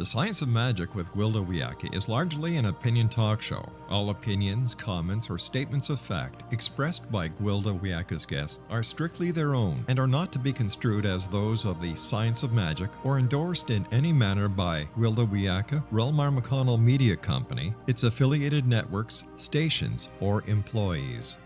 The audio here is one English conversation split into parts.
The Science of Magic with Gwilda Wiyaka is largely an opinion talk show. All opinions, comments, or statements of fact expressed by Gwilda Wiyaka's guests are strictly their own and are not to be construed as those of the Science of Magic or endorsed in any manner by Gwilda Wiyaka, Relmar McConnell Media Company, its affiliated networks, stations, or employees.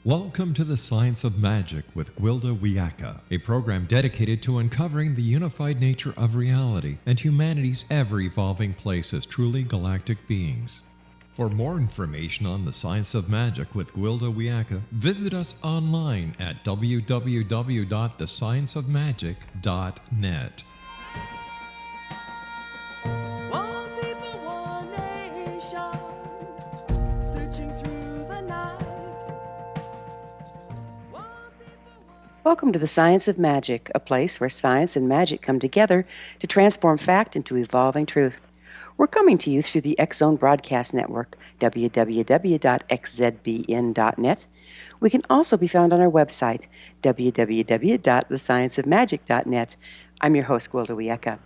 Welcome to the Science of Magic with Gwilda Wiyaka, a program dedicated to uncovering the unified nature of reality and humanity's ever-evolving place as truly galactic beings. For more information on the Science of Magic with Gwilda Wiyaka, visit us online at www.thescienceofmagic.net. Welcome to the Science of Magic, a place where science and magic come together to transform fact into evolving truth. We're coming to you through the X-Zone Broadcast Network, www.xzbn.net. We can also be found on our website, www.thescienceofmagic.net. I'm your host, Gwilda Wiyaka.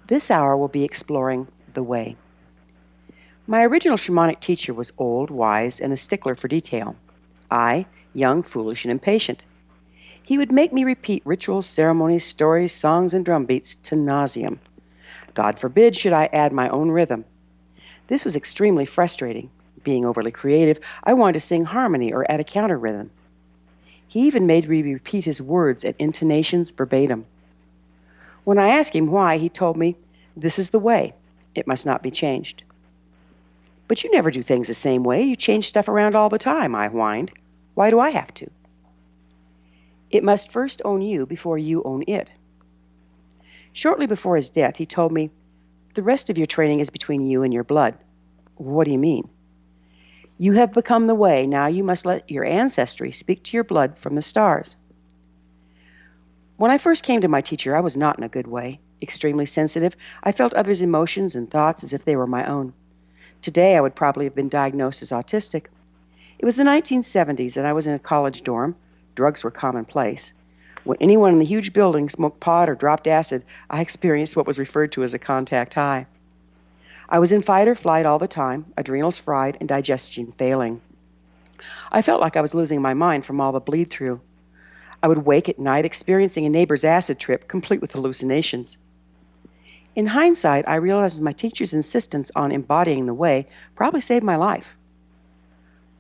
This hour we'll be exploring the way. My original shamanic teacher was old, wise, and a stickler for detail. I, young, foolish, and impatient. He would make me repeat rituals, ceremonies, stories, songs, and drum beats to nauseam. God forbid should I add my own rhythm. This was extremely frustrating. Being overly creative, I wanted to sing harmony or add a counter rhythm. He even made me repeat his words and intonations verbatim. When I asked him why, he told me, "This is the way. It must not be changed." "But you never do things the same way. You change stuff around all the time," I whined. "Why do I have to?" "It must first own you before you own it." Shortly before his death, he told me, "The rest of your training is between you and your blood." "What do you mean?" "You have become the way. Now you must let your ancestry speak to your blood from the stars." When I first came to my teacher, I was not in a good way. Extremely sensitive, I felt others' emotions and thoughts as if they were my own. Today, I would probably have been diagnosed as autistic. It was the 1970s, and I was in a college dorm. Drugs were commonplace. When anyone in the huge building smoked pot or dropped acid, I experienced what was referred to as a contact high. I was in fight or flight all the time, adrenals fried and digestion failing. I felt like I was losing my mind from all the bleed through. I would wake at night experiencing a neighbor's acid trip, complete with hallucinations. In hindsight, I realized my teacher's insistence on embodying the way probably saved my life.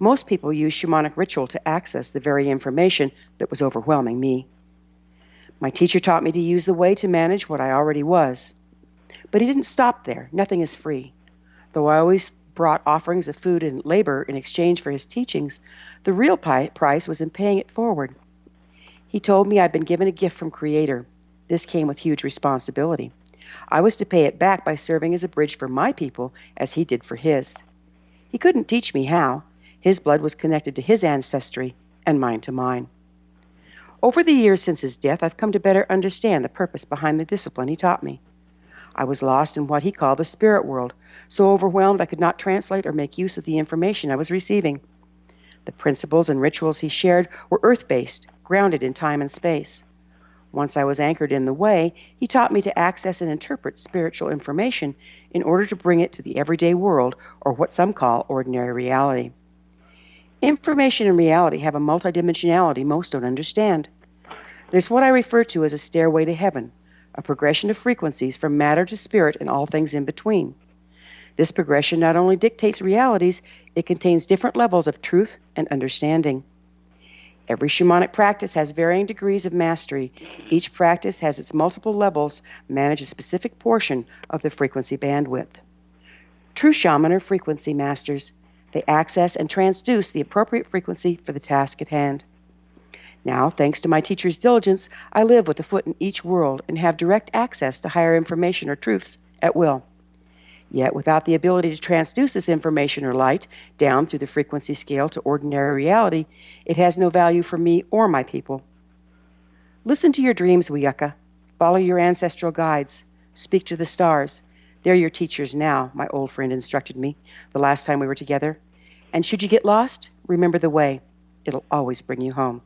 Most people use shamanic ritual to access the very information that was overwhelming me. My teacher taught me to use the way to manage what I already was. But he didn't stop there. Nothing is free. Though I always brought offerings of food and labor in exchange for his teachings, the real price was in paying it forward. He told me I'd been given a gift from Creator. This came with huge responsibility. I was to pay it back by serving as a bridge for my people as he did for his. He couldn't teach me how. His blood was connected to his ancestry and mine to mine. Over the years since his death, I've come to better understand the purpose behind the discipline he taught me. I was lost in what he called the spirit world, so overwhelmed I could not translate or make use of the information I was receiving. The principles and rituals he shared were earth-based, grounded in time and space. Once I was anchored in the way, he taught me to access and interpret spiritual information in order to bring it to the everyday world, or what some call ordinary reality. Information and reality have a multidimensionality most don't understand. There's what I refer to as a stairway to heaven, a progression of frequencies from matter to spirit and all things in between. This progression not only dictates realities, it contains different levels of truth and understanding. Every shamanic practice has varying degrees of mastery. Each practice has its multiple levels, manage a specific portion of the frequency bandwidth. True shaman are frequency masters. They access and transduce the appropriate frequency for the task at hand. Now, thanks to my teacher's diligence, I live with a foot in each world and have direct access to higher information or truths at will. Yet, without the ability to transduce this information or light down through the frequency scale to ordinary reality, it has no value for me or my people. Listen to your dreams, Wiyaka. Follow your ancestral guides. Speak to the stars. They're your teachers now, my old friend instructed me the last time we were together. And should you get lost, remember the way. It'll always bring you home.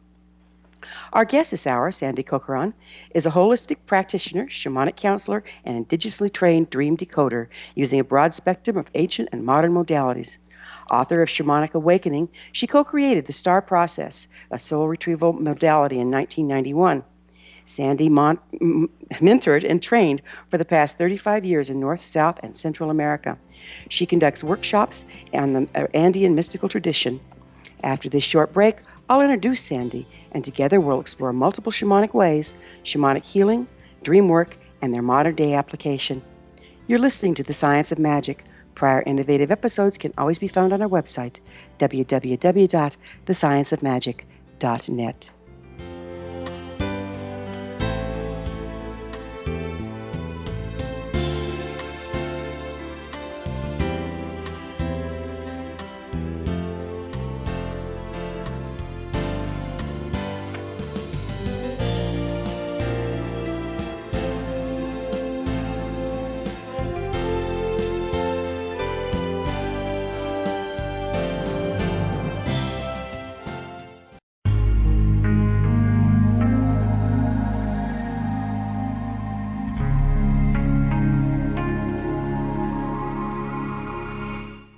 Our guest this hour, Sandra Corcoran, is a holistic practitioner, shamanic counselor, and indigenously trained dream decoder using a broad spectrum of ancient and modern modalities. Author of Shamanic Awakening, she co-created the STAR process, a soul retrieval modality, in 1991. Sandy mentored and trained for the past 35 years in North, South, and Central America. She conducts workshops on the Andean Mystical Tradition. After this short break, I'll introduce Sandy, and together we'll explore multiple shamanic ways, shamanic healing, dream work, and their modern-day application. You're listening to The Science of Magic. Prior innovative episodes can always be found on our website, www.thescienceofmagic.net.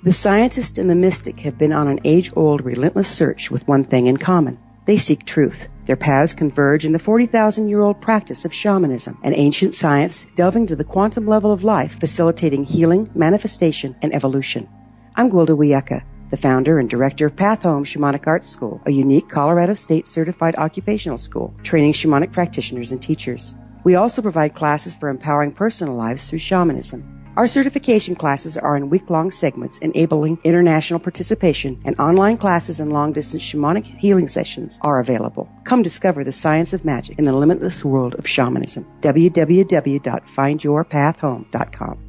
The scientist and the mystic have been on an age-old, relentless search with one thing in common. They seek truth. Their paths converge in the 40,000-year-old practice of shamanism, an ancient science delving to the quantum level of life, facilitating healing, manifestation, and evolution. I'm Gwilda Wiyaka, the founder and director of Path Home Shamanic Arts School, a unique Colorado State certified occupational school training shamanic practitioners and teachers. We also provide classes for empowering personal lives through shamanism. Our certification classes are in week-long segments enabling international participation, and online classes and long-distance shamanic healing sessions are available. Come discover the science of magic in the limitless world of shamanism. www.findyourpathhome.com.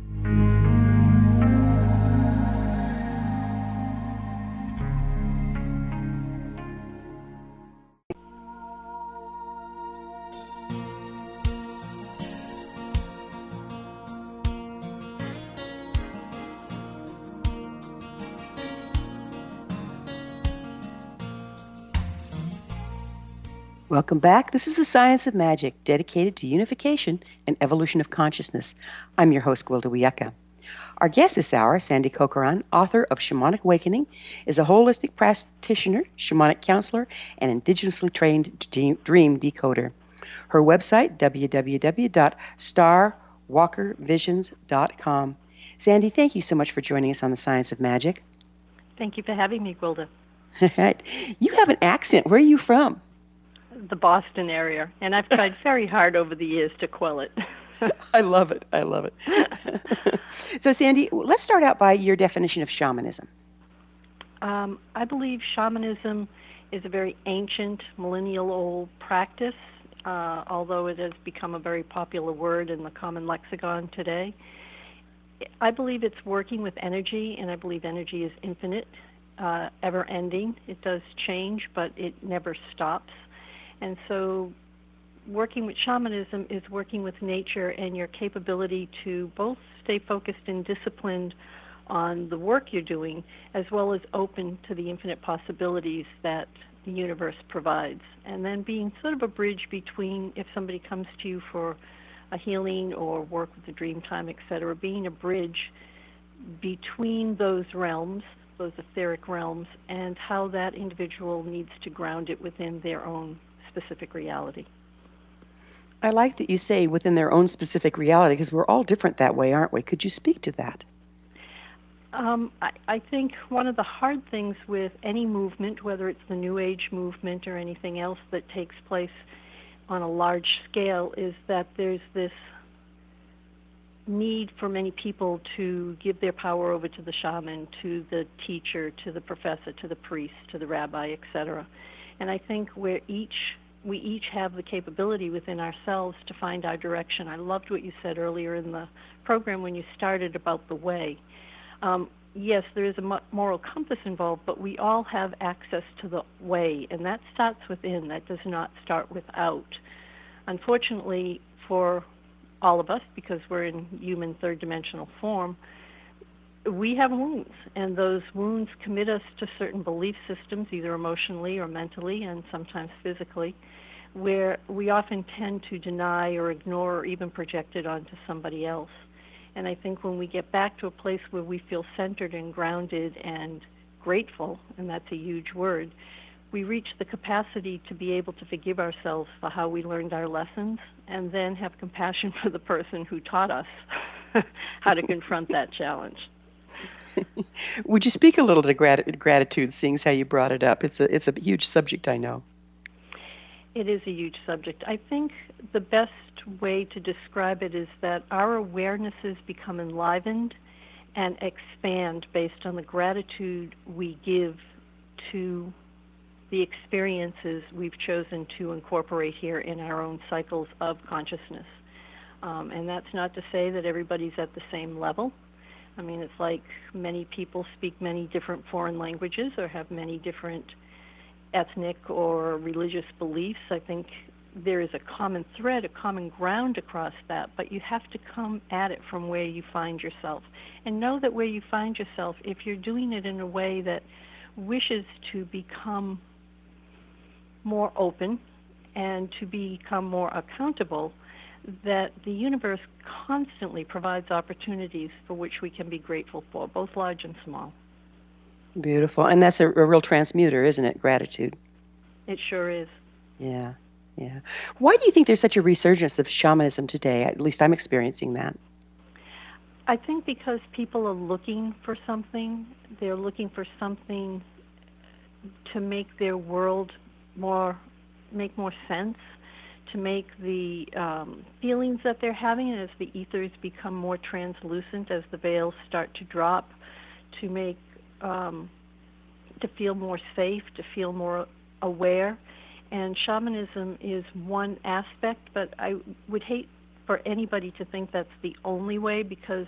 Welcome back. This is The Science of Magic, dedicated to unification and evolution of consciousness. I'm your host, Gwilda Wiyaka. Our guest this hour, Sandy Corcoran, author of Shamanic Awakening, is a holistic practitioner, shamanic counselor, and indigenously trained dream decoder. Her website, www.starwalkervisions.com. Sandy, thank you so much for joining us on The Science of Magic. Thank you for having me, Gwilda. You have an accent. Where are you from? The Boston area, and I've tried very hard over the years to quell it. I love it. I love it. So, Sandy, let's start out by your definition of shamanism. I believe shamanism is a very ancient, millennial-old practice, although it has become a very popular word in the common lexicon today. I believe it's working with energy, and I believe energy is infinite, ever-ending. It does change, but it never stops. And so working with shamanism is working with nature and your capability to both stay focused and disciplined on the work you're doing, as well as open to the infinite possibilities that the universe provides. And then being sort of a bridge between, if somebody comes to you for a healing or work with the dream time, etc., being a bridge between those realms, those etheric realms, and how that individual needs to ground it within their own specific reality. I like that you say within their own specific reality, because we're all different that way, aren't we? Could you speak to that? I think one of the hard things with any movement, whether it's the New Age movement or anything else that takes place on a large scale, is that there's this need for many people to give their power over to the shaman, to the teacher, to the professor, to the priest, to the rabbi, etc. And I think we each have the capability within ourselves to find our direction. I loved what you said earlier in the program when you started about the way. Yes, there is a moral compass involved, but we all have access to the way, and that starts within. That does not start without. Unfortunately, for all of us, because we're in human third-dimensional form, we have wounds, and those wounds commit us to certain belief systems, either emotionally or mentally, and sometimes physically, where we often tend to deny or ignore or even project it onto somebody else. And I think when we get back to a place where we feel centered and grounded and grateful, and that's a huge word, we reach the capacity to be able to forgive ourselves for how we learned our lessons, and then have compassion for the person who taught us how to confront that challenge. Would you speak a little to gratitude, seeing as how you brought it up? It's a huge subject, I know. It is a huge subject. I think the best way to describe it is that our awarenesses become enlivened and expand based on the gratitude we give to the experiences we've chosen to incorporate here in our own cycles of consciousness. And that's not to say that everybody's at the same level. I mean, it's like many people speak many different foreign languages or have many different ethnic or religious beliefs. I think there is a common thread, a common ground across that, but you have to come at it from where you find yourself. And know that where you find yourself, if you're doing it in a way that wishes to become more open and to become more accountable, that the universe constantly provides opportunities for which we can be grateful for, both large and small. Beautiful. And that's a real transmuter, isn't it? Gratitude. It sure is. Yeah, yeah. Why do you think there's such a resurgence of shamanism today? At least I'm experiencing that. I think because people are looking for something. They're looking for something to make their world make more sense, to make the feelings that they're having as the ethers become more translucent, as the veils start to drop, to make to feel more safe, to feel more aware. And shamanism is one aspect, but I would hate for anybody to think that's the only way, because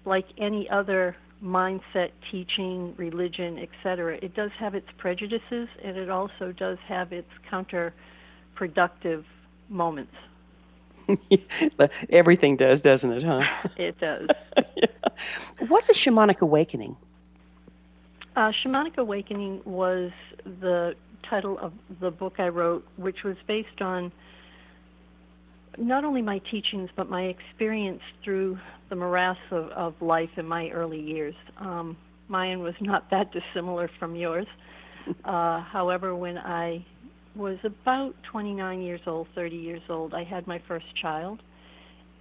like any other mindset, teaching, religion, etc., it does have its prejudices, and it also does have its counterproductive moments. Everything does, doesn't it, huh? It does. Yeah. What's a shamanic awakening? Shamanic Awakening was the title of the book I wrote, which was based on not only my teachings, but my experience through the morass of life in my early years. Mine was not that dissimilar from yours. However, when I was about 29 years old, 30 years old, I had my first child,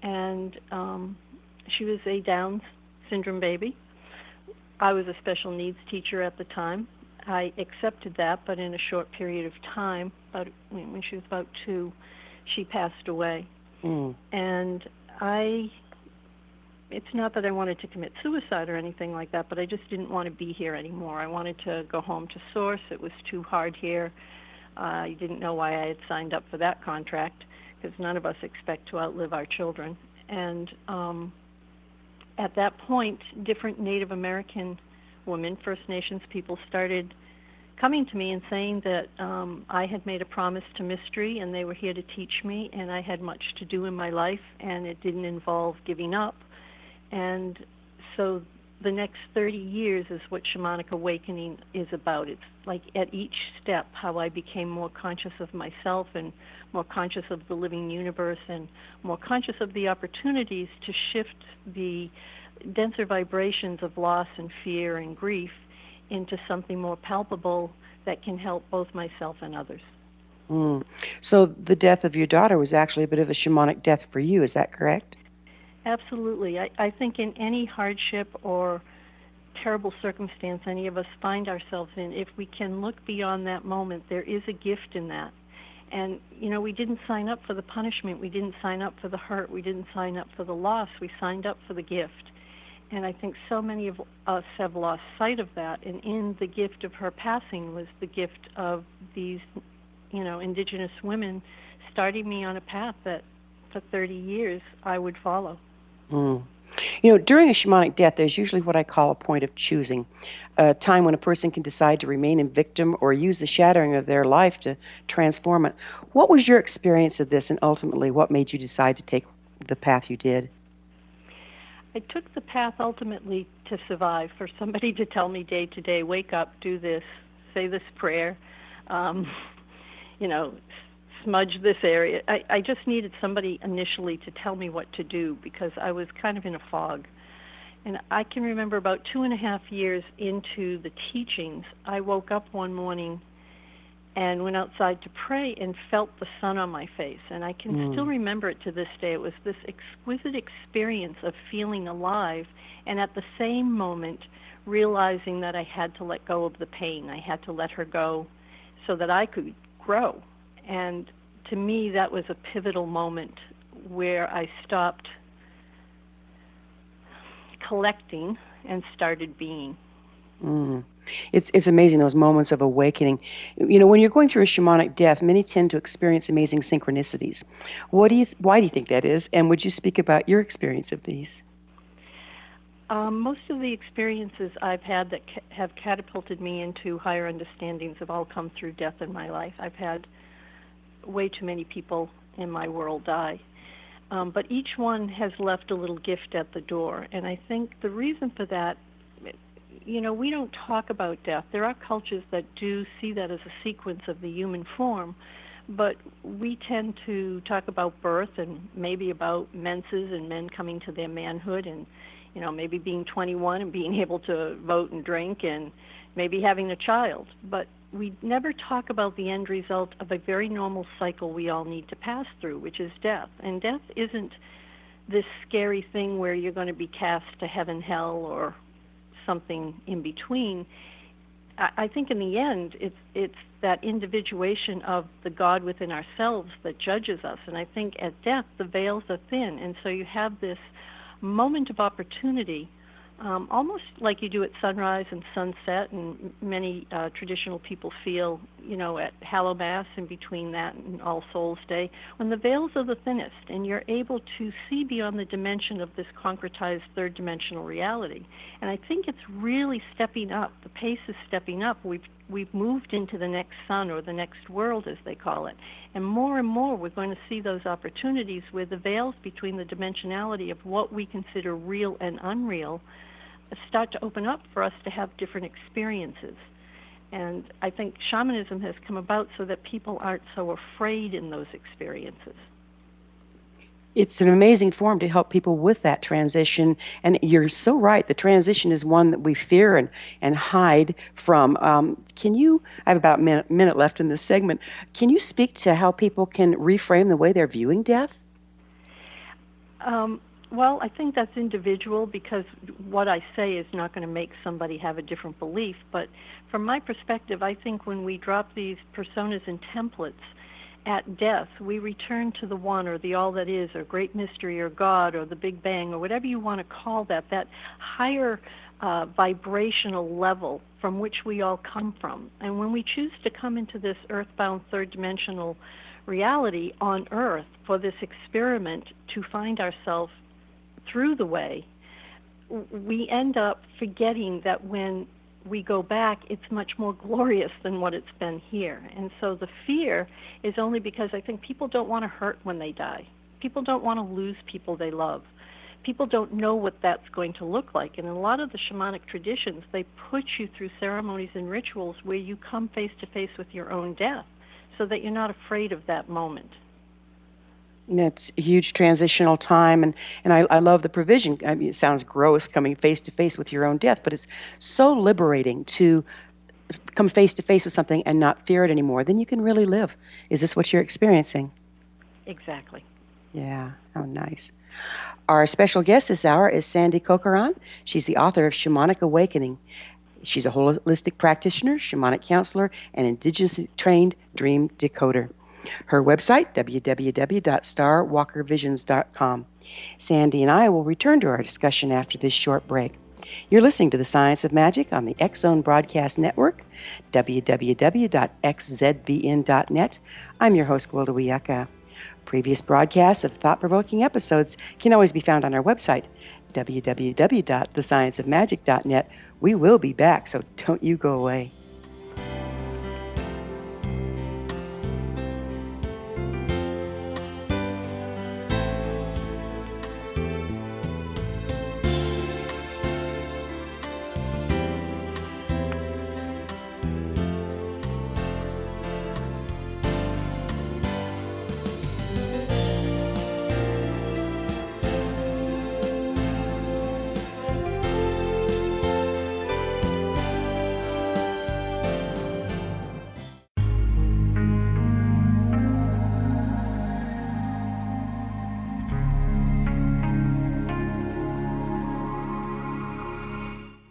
and she was a Down syndrome baby. I was a special needs teacher at the time. I accepted that, but in a short period of time, when she was about 2, she passed away. And it's not that I wanted to commit suicide or anything like that, but I just didn't want to be here anymore. I wanted to go home to Source. It was too hard here. I didn't know why I had signed up for that contract, because none of us expect to outlive our children. And at that point, different Native American women, First Nations people, started coming to me and saying that I had made a promise to Mystery, and they were here to teach me, and I had much to do in my life, and it didn't involve giving up. And so the next 30 years is what Shamanic Awakening is about. It's like at each step how I became more conscious of myself and more conscious of the living universe and more conscious of the opportunities to shift the denser vibrations of loss and fear and grief into something more palpable that can help both myself and others. So the death of your daughter was actually a bit of a shamanic death for you, is that correct? Absolutely. I think in any hardship or terrible circumstance any of us find ourselves in, if we can look beyond that moment, there is a gift in that. And, we didn't sign up for the punishment. We didn't sign up for the hurt. We didn't sign up for the loss. We signed up for the gift. And I think so many of us have lost sight of that. And in the gift of her passing was the gift of these, indigenous women starting me on a path that for 30 years I would follow. During a shamanic death, there's usually what I call a point of choosing, a time when a person can decide to remain in victim or use the shattering of their life to transform it. What was your experience of this, and ultimately what made you decide to take the path you did? I took the path ultimately to survive, for somebody to tell me day to day, wake up, do this, say this prayer, um, you know, smudge this area. I just needed somebody initially to tell me what to do because I was kind of in a fog. And I can remember about 2.5 years into the teachings, I woke up one morning and went outside to pray and felt the sun on my face. And I can still remember it to this day. It was this exquisite experience of feeling alive and at the same moment realizing that I had to let go of the pain. I had to let her go so that I could grow. And to me, that was a pivotal moment where I stopped collecting and started being. It's amazing, those moments of awakening. You know, when you're going through a shamanic death, many tend to experience amazing synchronicities. Why do you think that is? And would you speak about your experience of these? Most of the experiences I've had that have catapulted me into higher understandings have all come through death in my life. I've had way too many people in my world die. But each one has left a little gift at the door. And I think the reason for that, you know, we don't talk about death. There are cultures that do see that as a sequence of the human form, but we tend to talk about birth and maybe about menses and men coming to their manhood and, you know, maybe being 21 and being able to vote and drink and maybe having a child. But we never talk about the end result of a very normal cycle we all need to pass through, which is death. And death isn't this scary thing where you're going to be cast to heaven, hell, or something in between. I think in the end, it's that individuation of the God within ourselves that judges us. And I think at death, the veils are thin. And so you have this moment of opportunity, almost like you do at sunrise and sunset, and many traditional people feel, you know, at Hallow Mass and between that and All Souls Day, when the veils are the thinnest and you're able to see beyond the dimension of this concretized third-dimensional reality. And I think it's really stepping up. The pace is stepping up. We've moved into the next sun, or the next world, as they call it. And more we're going to see those opportunities where the veils between the dimensionality of what we consider real and unreal start to open up for us to have different experiences. And I think shamanism has come about so that people aren't so afraid in those experiences. It's an amazing form to help people with that transition. And you're so right. The transition is one that we fear and hide from. I have about a minute left in this segment. Can you speak to how people can reframe the way they're viewing death? Well, I think that's individual, because what I say is not going to make somebody have a different belief. But from my perspective, I think when we drop these personas and templates at death, we return to the one, or the all that is, or great mystery, or God, or the Big Bang, or whatever you want to call that higher vibrational level from which we all come from. And when we choose to come into this earthbound third-dimensional reality on Earth for this experiment to find ourselves through the way, we end up forgetting that when we go back, it's much more glorious than what it's been here. And so the fear is only because I think people don't want to hurt when they die. People don't want to lose people they love. People don't know what that's going to look like. And in a lot of the shamanic traditions, they put you through ceremonies and rituals where you come face to face with your own death so that you're not afraid of that moment. It's a huge transitional time, and I love the provision. I mean, it sounds gross coming face to face with your own death, but it's so liberating to come face to face with something and not fear it anymore. Then you can really live. Is this what you're experiencing? Exactly. Yeah, how nice. Our special guest this hour is Sandra Corcoran. She's the author of Shamanic Awakening. She's a holistic practitioner, shamanic counselor, and indigenously trained dream decoder. Her website, www.starwalkervisions.com. Sandy and I will return to our discussion after this short break. You're listening to The Science of Magic on the X-Zone Broadcast Network, www.xzbn.net. I'm your host, Gwilda Wiyaka. Previous broadcasts of thought-provoking episodes can always be found on our website, www.thescienceofmagic.net. We will be back, so don't you go away.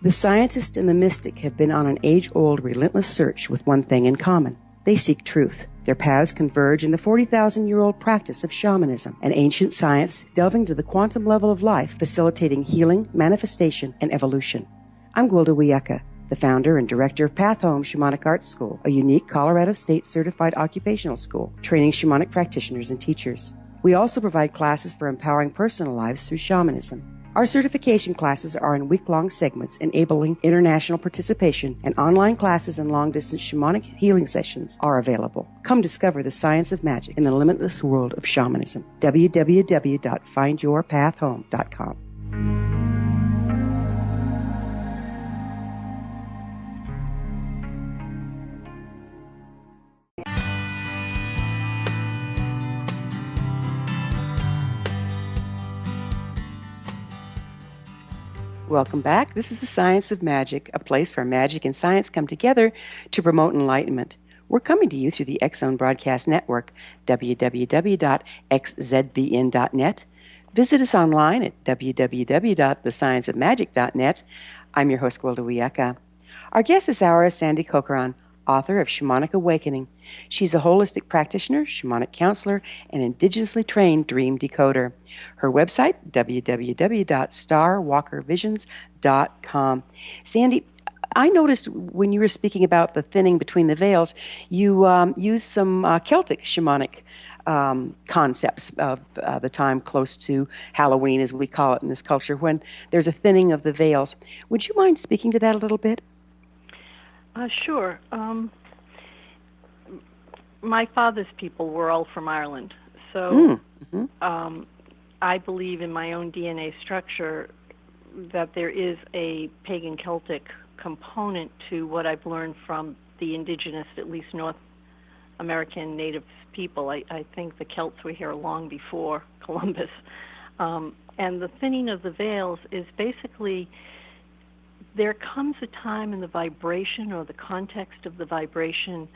The scientist and the mystic have been on an age-old, relentless search with one thing in common. They seek truth. Their paths converge in the 40,000-year-old practice of shamanism, an ancient science delving to the quantum level of life, facilitating healing, manifestation, and evolution. I'm Gwilda Wiyaka, the founder and director of Path Home Shamanic Arts School, a unique Colorado State certified occupational school training shamanic practitioners and teachers. We also provide classes for empowering personal lives through shamanism. Our certification classes are in week-long segments enabling international participation, and online classes and long-distance shamanic healing sessions are available. Come discover the science of magic in the limitless world of shamanism. www.findyourpathhome.com. Welcome back. This is the Science of Magic, a place where magic and science come together to promote enlightenment. We're coming to you through the X-Zone Broadcast Network, www.xzbn.net. Visit us online at www.thescienceofmagic.net. I'm your host, Gwilda Wiyaka. Our guest this hour is Sandra Corcoran, author of Shamanic Awakening. She's a holistic practitioner, shamanic counselor, and indigenously trained dream decoder. Her website, www.starwalkervisions.com. Sandy, I noticed when you were speaking about the thinning between the veils, you used some Celtic shamanic concepts of the time close to Halloween, as we call it in this culture, when there's a thinning of the veils. Would you mind speaking to that a little bit? Sure. My father's people were all from Ireland, so I believe in my own DNA structure that there is a pagan Celtic component to what I've learned from the indigenous, at least North American native people. I think the Celts were here long before Columbus. And the thinning of the veils is basically, there comes a time in the vibration or the context of the vibration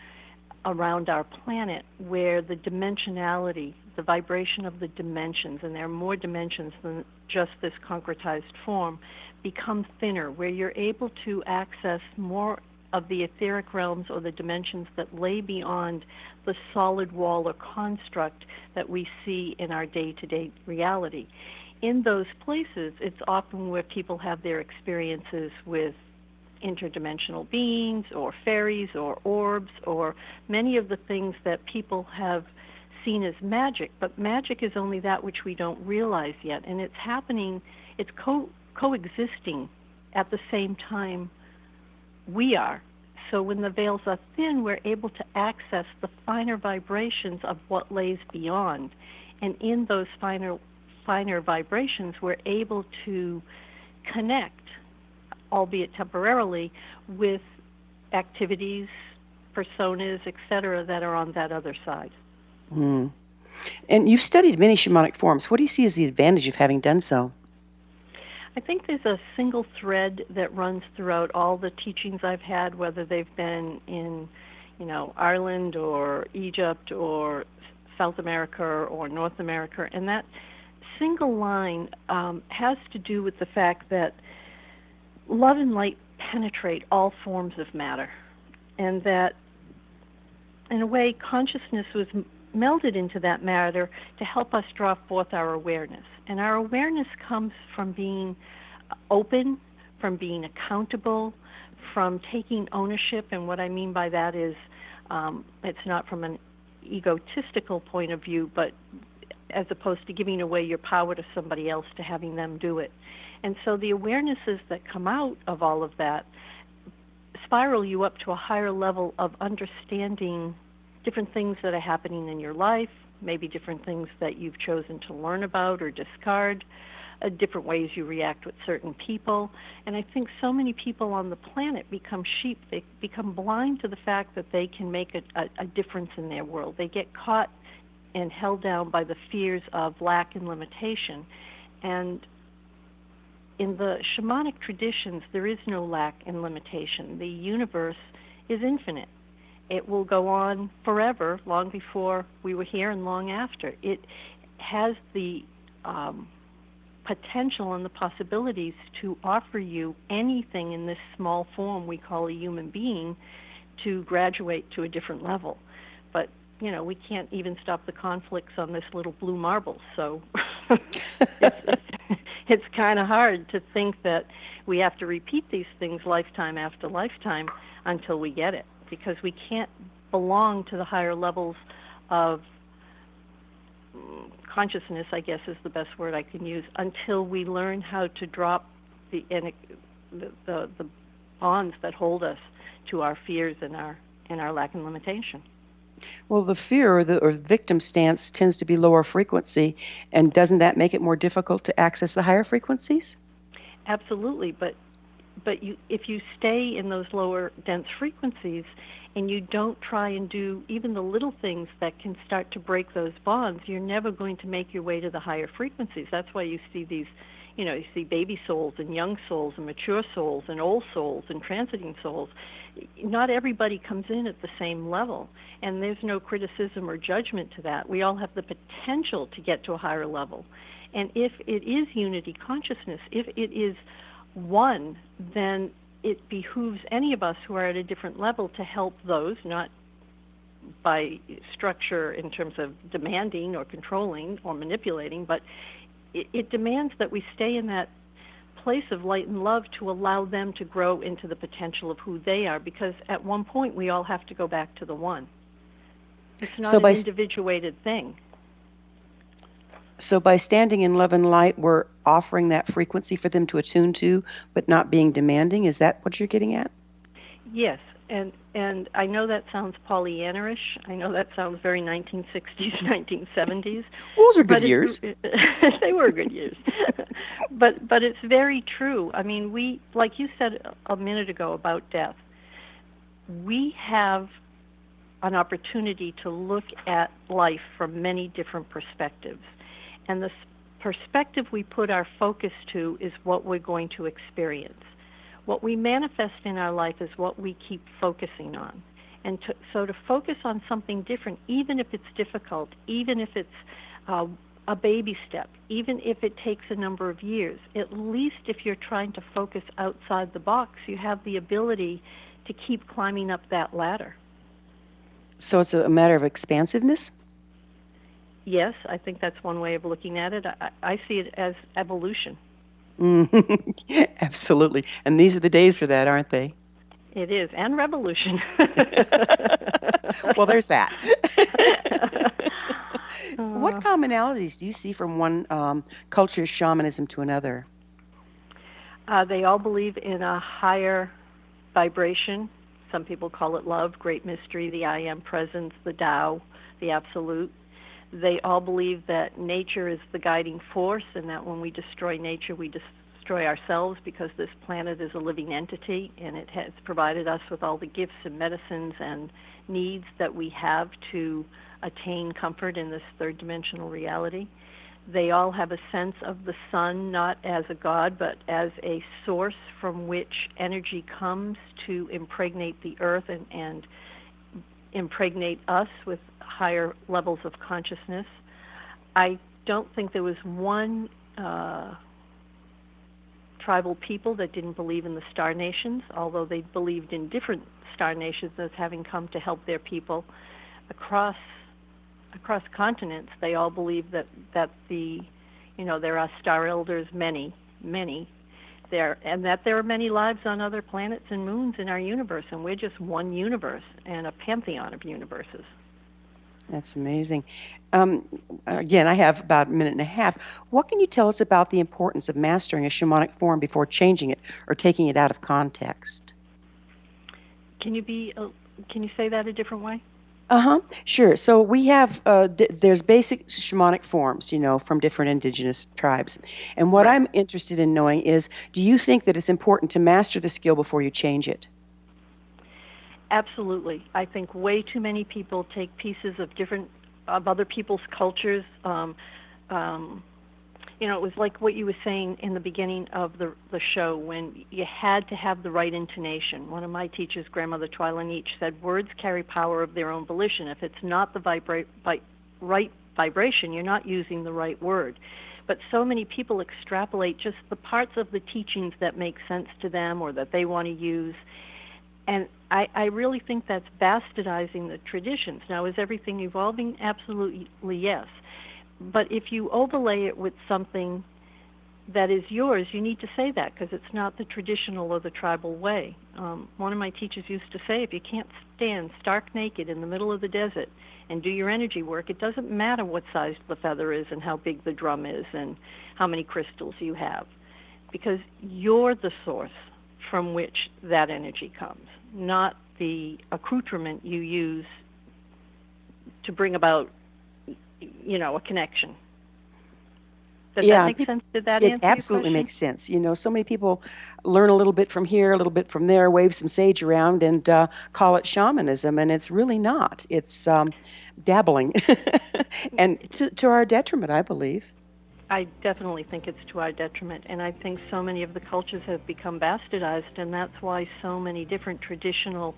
around our planet where the dimensionality, the vibration of the dimensions, and there are more dimensions than just this concretized form, become thinner, where you're able to access more of the etheric realms or the dimensions that lay beyond the solid wall or construct that we see in our day-to-day reality. In those places, it's often where people have their experiences with interdimensional beings or fairies or orbs or many of the things that people have seen as magic, but magic is only that which we don't realize yet, and it's happening, it's coexisting at the same time we are. So when the veils are thin, we're able to access the finer vibrations of what lays beyond, and in those finer vibrations, we're able to connect, albeit temporarily, with activities, personas, etc., that are on that other side. Mm. And you've studied many shamanic forms. What do you see as the advantage of having done so? I think there's a single thread that runs throughout all the teachings I've had, whether they've been in, Ireland or Egypt or South America or North America, and that single line has to do with the fact that love and light penetrate all forms of matter, and that, in a way, consciousness was melded into that matter to help us draw forth our awareness. And our awareness comes from being open, from being accountable, from taking ownership. And what I mean by that is it's not from an egotistical point of view, but as opposed to giving away your power to somebody else, to having them do it. And so the awarenesses that come out of all of that spiral you up to a higher level of understanding different things that are happening in your life, maybe different things that you've chosen to learn about or discard, different ways you react with certain people. And I think so many people on the planet become sheep. They become blind to the fact that they can make a difference in their world. They get caught and held down by the fears of lack and limitation. And in the shamanic traditions, there is no lack and limitation. The universe is infinite. It will go on forever, long before we were here and long after. It has the potential and the possibilities to offer you anything in this small form we call a human being to graduate to a different level. But, we can't even stop the conflicts on this little blue marble, so it's kind of hard to think that we have to repeat these things lifetime after lifetime until we get it, because we can't belong to the higher levels of consciousness, I guess is the best word I can use, until we learn how to drop the bonds that hold us to our fears and our lack and limitation. Well, the fear or the victim stance tends to be lower frequency, and doesn't that make it more difficult to access the higher frequencies? Absolutely, but if you stay in those lower dense frequencies and you don't try and do even the little things that can start to break those bonds, you're never going to make your way to the higher frequencies. That's why you see these, you see baby souls and young souls and mature souls and old souls and transiting souls. Not everybody comes in at the same level, and there's no criticism or judgment to that. We all have the potential to get to a higher level. And if it is unity consciousness, if it is one, then it behooves any of us who are at a different level to help those, not by structure in terms of demanding or controlling or manipulating, but it demands that we stay in that place of light and love to allow them to grow into the potential of who they are, because at one point we all have to go back to the one. It's not an individuated thing. So by standing in love and light, we're offering that frequency for them to attune to, but not being demanding. Is that what you're getting at? Yes, and I know that sounds Pollyanna-ish. I know that sounds very 1960s, 1970s. Those are good years. They were good years. But it's very true. I mean, we, like you said a minute ago about death, we have an opportunity to look at life from many different perspectives. And the perspective we put our focus to is what we're going to experience. What we manifest in our life is what we keep focusing on. And so to focus on something different, even if it's difficult, even if it's a baby step, even if it takes a number of years, at least if you're trying to focus outside the box, you have the ability to keep climbing up that ladder. So it's a matter of expansiveness? Yes, I think that's one way of looking at it. I see it as evolution. Absolutely. And these are the days for that, aren't they? It is. And revolution. Well, there's that. What commonalities do you see from one culture's shamanism to another? They all believe in a higher vibration. Some people call it love, great mystery, the I Am presence, the Tao, the Absolute. They all believe that nature is the guiding force, and that when we destroy nature, we destroy ourselves, because this planet is a living entity, and it has provided us with all the gifts and medicines and needs that we have to attain comfort in this third-dimensional reality. They all have a sense of the sun not as a god, but as a source from which energy comes to impregnate the earth and impregnate us with higher levels of consciousness. I don't think there was one tribal people that didn't believe in the star nations, although they believed in different star nations as having come to help their people. Across continents, they all believe that there are star elders, many there, and that there are many lives on other planets and moons in our universe, and we're just one universe and a pantheon of universes. That's amazing. Again, I have about a minute and a half. What can you tell us about the importance of mastering a shamanic form before changing it or taking it out of context? Can you say that a different way? Sure. So we have, there's basic shamanic forms, from different indigenous tribes. And what Right. I'm interested in knowing is, do you think that it's important to master the skill before you change it? Absolutely. I think way too many people take pieces of other people's cultures. It was like what you were saying in the beginning of the show, when you had to have the right intonation. One of my teachers, Grandmother Twyla Nietzsche, said words carry power of their own volition. If it's not the right vibration, you're not using the right word. But so many people extrapolate just the parts of the teachings that make sense to them or that they want to use. And I really think that's bastardizing the traditions. Now, is everything evolving? Absolutely yes. But if you overlay it with something that is yours, you need to say that, because it's not the traditional or the tribal way. One of my teachers used to say, if you can't stand stark naked in the middle of the desert and do your energy work, it doesn't matter what size the feather is and how big the drum is and how many crystals you have, because you're the source from which that energy comes, not the accoutrement you use to bring about, a connection. Does that make sense? Did that answer your question? It absolutely makes sense. So many people learn a little bit from here, a little bit from there, wave some sage around, and call it shamanism, and it's really not. It's dabbling, and to our detriment, I believe. I definitely think it's to our detriment, and I think so many of the cultures have become bastardized, and that's why so many different traditional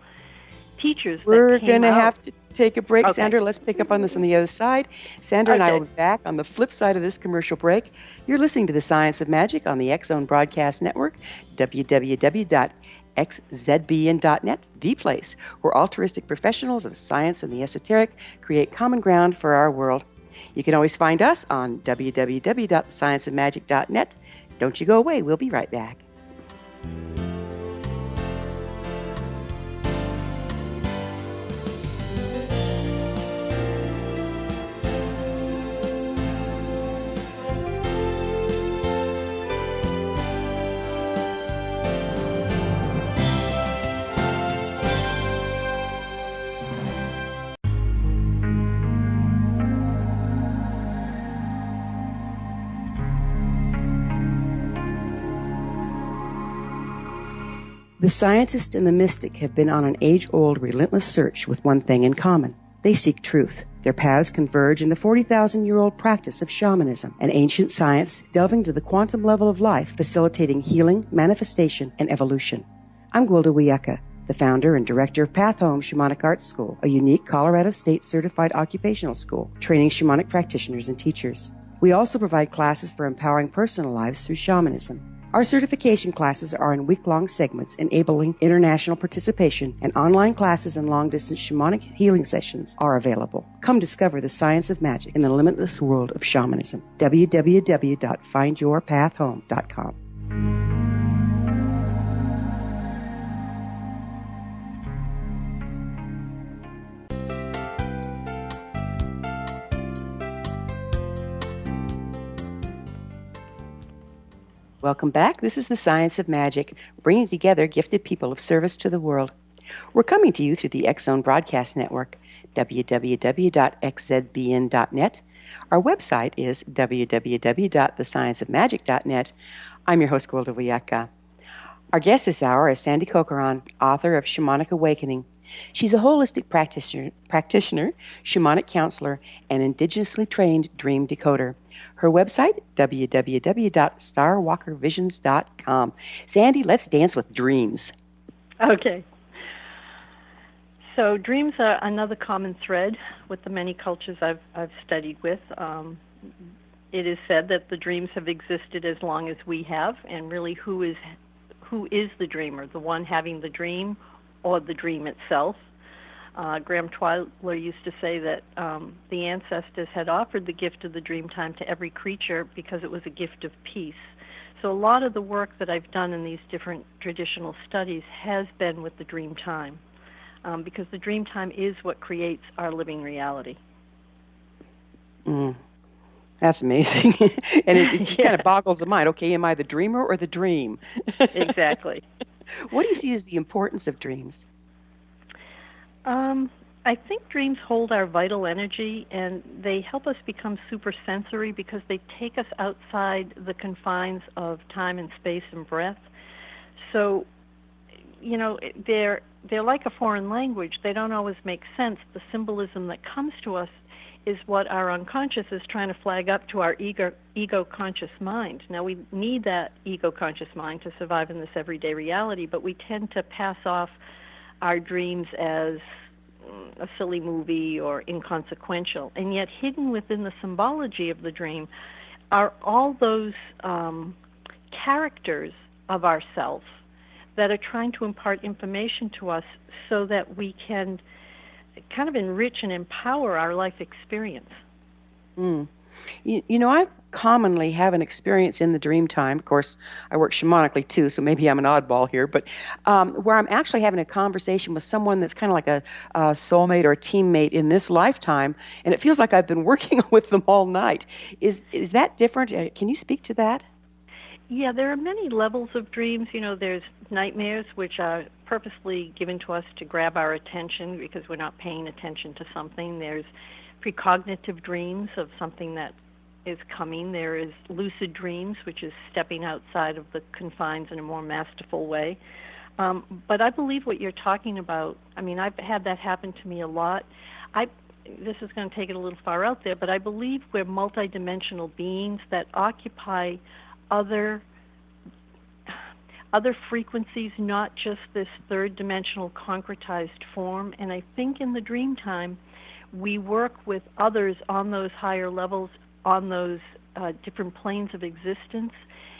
teachers We're going to have to take a break, okay. Sandra. Let's pick up on this on the other side. Sandra and I will be back on the flip side of this commercial break. You're listening to The Science of Magic on the X-Zone Broadcast Network, www.xzbn.net, the place where altruistic professionals of science and the esoteric create common ground for our world. You can always find us on www.scienceofmagic.net. Don't you go away. We'll be right back. The scientist and the mystic have been on an age-old, relentless search with one thing in common. They seek truth. Their paths converge in the 40,000-year-old practice of shamanism, an ancient science delving to the quantum level of life, facilitating healing, manifestation, and evolution. I'm Gwilda Wiyaka, the founder and director of Path Home Shamanic Arts School, a unique Colorado State certified occupational school training shamanic practitioners and teachers. We also provide classes for empowering personal lives through shamanism. Our certification classes are in week-long segments enabling international participation, and online classes and long-distance shamanic healing sessions are available. Come discover the science of magic in the limitless world of shamanism. www.findyourpathhome.com. Welcome back. This is The Science of Magic, bringing together gifted people of service to the world. We're coming to you through the X-Zone Broadcast Network, www.xzbn.net. Our website is www.thescienceofmagic.net. I'm your host, Gwilda Wiyaka. Our guest this hour is Sandra Corcoran, author of Shamanic Awakening. She's a holistic practitioner, shamanic counselor, and indigenously trained dream decoder. Her website, www.starwalkervisions.com. Sandy, let's dance with dreams. Okay. So dreams are another common thread with the many cultures I've studied with. It is said that the dreams have existed as long as we have, and really who is the dreamer, the one having the dream or the dream itself? Graham Twyler used to say that the ancestors had offered the gift of the dream time to every creature because it was a gift of peace. So a lot of the work that I've done in these different traditional studies has been with the dream time, because the dream time is what creates our living reality. That's amazing. And it just kind of boggles the mind. Okay, am I the dreamer or the dream? Exactly. What do you see as the importance of dreams? I think dreams hold our vital energy, and they help us become supersensory because they take us outside the confines of time and space and breath. So, they're like a foreign language. They don't always make sense. The symbolism that comes to us is what our unconscious is trying to flag up to our ego-conscious mind. Now, we need that ego-conscious mind to survive in this everyday reality, but we tend to pass off our dreams as a silly movie or inconsequential. And yet hidden within the symbology of the dream are all those characters of ourselves that are trying to impart information to us so that we can kind of enrich and empower our life experience. Mm. I commonly have an experience in the dream time. Of course, I work shamanically too, so maybe I'm an oddball here, but where I'm actually having a conversation with someone that's kind of like a soulmate or a teammate in this lifetime, and it feels like I've been working with them all night. Is that different? Can you speak to that? Yeah, there are many levels of dreams. There's nightmares, which are purposely given to us to grab our attention because we're not paying attention to something. There's precognitive dreams of something that is coming. There is lucid dreams, which is stepping outside of the confines in a more masterful way. But I believe what you're talking about, I've had that happen to me a lot. This is going to take it a little far out there, but I believe we're multidimensional beings that occupy other frequencies, not just this third-dimensional concretized form. And I think in the dream time, we work with others on those higher levels, on those different planes of existence,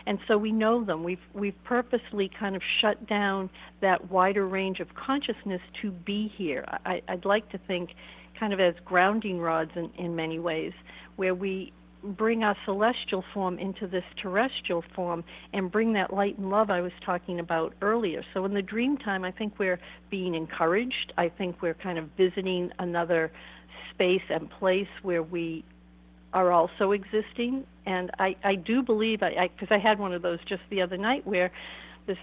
and so we know them. We've purposely kind of shut down that wider range of consciousness to be here. I'd like to think kind of as grounding rods in many ways, where we bring our celestial form into this terrestrial form and bring that light and love I was talking about earlier. So in the dream time, I think we're being encouraged. I think we're kind of visiting another space and place where we are also existing. And I do believe, because I had one of those just the other night where this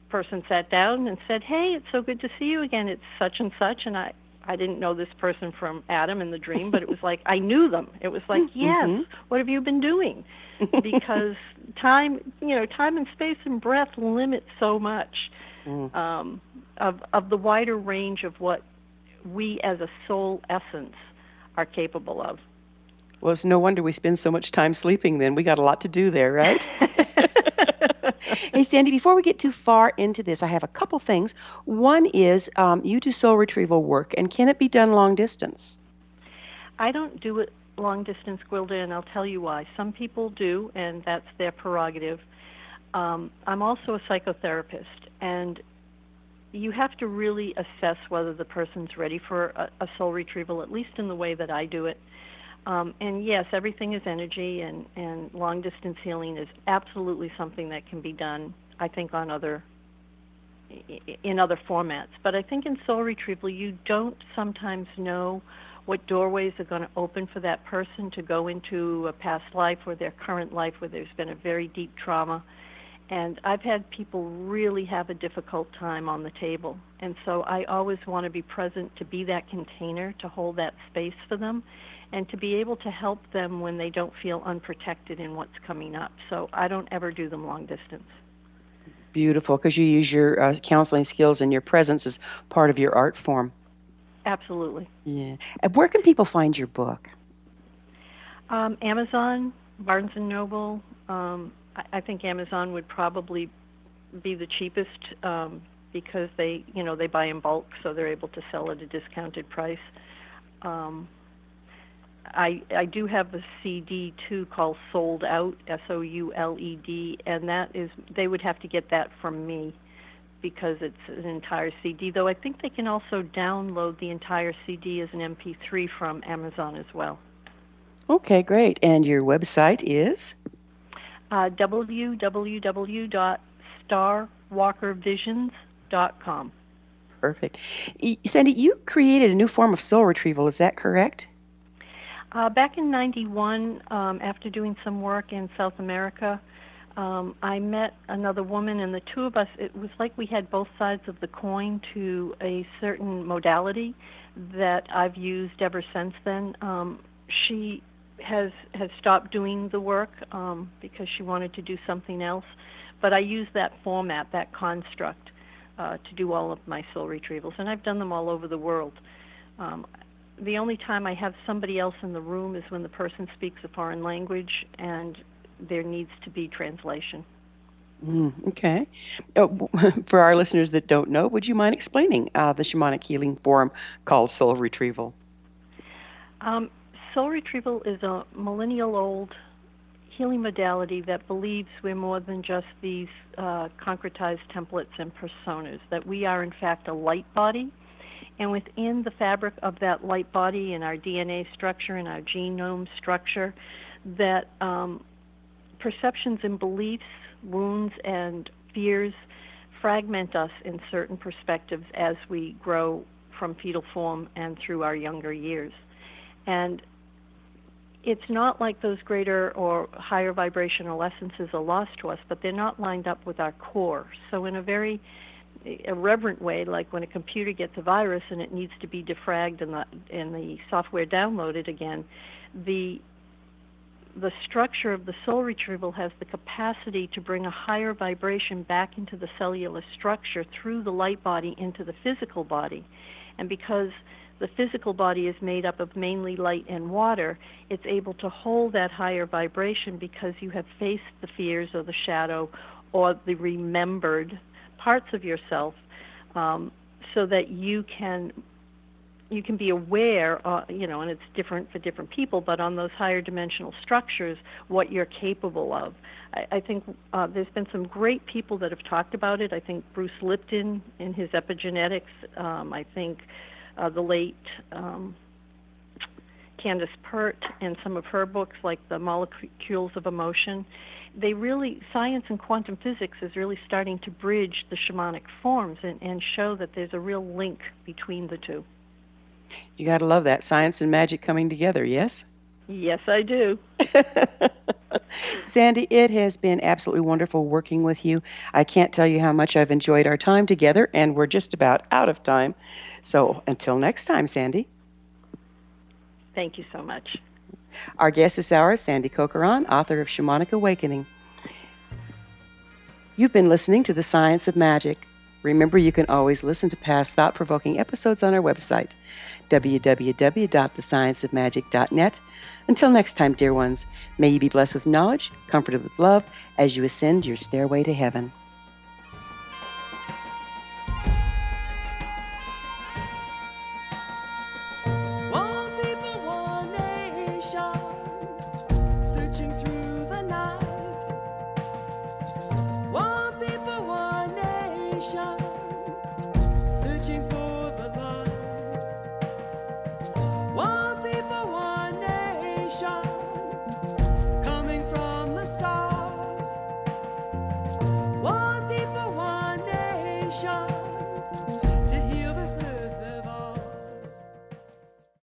person sat down and said, "Hey, it's so good to see you again. It's such and such." And I didn't know this person from Adam in the dream, but it was like I knew them. It was like, yes, what have you been doing? Because time and space and breath limit so much of the wider range of what we as a soul essence are capable of. Well, it's no wonder we spend so much time sleeping then. We got a lot to do there, right? Hey, Sandy, before we get too far into this, I have a couple things. One is you do soul retrieval work, and can it be done long distance? I don't do it long distance, Gwilda, and I'll tell you why. Some people do, and that's their prerogative. I'm also a psychotherapist, and you have to really assess whether the person's ready for a soul retrieval, at least in the way that I do it. And yes, everything is energy, and long-distance healing is absolutely something that can be done, I think, in other formats. But I think in soul retrieval, you don't sometimes know what doorways are going to open for that person to go into a past life or their current life where there's been a very deep trauma. And I've had people really have a difficult time on the table. And so I always want to be present to be that container, to hold that space for them, and to be able to help them when they don't feel unprotected in what's coming up. So I don't ever do them long distance. Beautiful, because you use your counseling skills and your presence as part of your art form. Absolutely. Yeah. And where can people find your book? Amazon, Barnes & Noble. I think Amazon would probably be the cheapest because they buy in bulk, so they're able to sell at a discounted price. I do have a CD too called Sold Out, SOULED, and they would have to get that from me because it's an entire CD, though I think they can also download the entire CD as an MP3 from Amazon as well. Okay, great. And your website is? www.starwalkervisions.com. Perfect. Sandy, you created a new form of soul retrieval, is that correct? Back in 91, after doing some work in South America, I met another woman, and the two of us, it was like we had both sides of the coin to a certain modality that I've used ever since then. She has stopped doing the work because she wanted to do something else, but I use that format, that construct, to do all of my soul retrievals, and I've done them all over the world. The only time I have somebody else in the room is when the person speaks a foreign language and there needs to be translation. Okay. For our listeners that don't know, would you mind explaining the shamanic healing form called soul retrieval? Soul retrieval is a millennial-old healing modality that believes we're more than just these concretized templates and personas, that we are in fact a light body, and within the fabric of that light body in our DNA structure and our genome structure, that perceptions and beliefs, wounds and fears fragment us in certain perspectives as we grow from fetal form and through our younger years. And it's not like those greater or higher vibrational essences are lost to us, but they're not lined up with our core. So in a very irreverent way, like when a computer gets a virus and it needs to be defragged and the software downloaded again, the structure of the soul retrieval has the capacity to bring a higher vibration back into the cellular structure through the light body into the physical body. And because the physical body is made up of mainly light and water, it's able to hold that higher vibration because you have faced the fears or the shadow or the remembered parts of yourself, so that you can be aware, and it's different for different people, but on those higher dimensional structures, what you're capable of. I think there's been some great people that have talked about it. I think Bruce Lipton in his epigenetics, I think the late Candace Pert and some of her books like The Molecules of Emotion, science and quantum physics is really starting to bridge the shamanic forms and show that there's a real link between the two. You got to love that, science and magic coming together, yes? Yes, I do. Sandy, it has been absolutely wonderful working with you. I can't tell you how much I've enjoyed our time together, and we're just about out of time. So until next time, Sandy. Thank you so much. Our guest this hour is Sandy Corcoran, author of Shamanic Awakening. You've been listening to The Science of Magic. Remember, you can always listen to past thought-provoking episodes on our website, www.thescienceofmagic.net. Until next time, dear ones, may you be blessed with knowledge, comforted with love, as you ascend your stairway to heaven. One people, one nation, searching through the night. One people, one nation.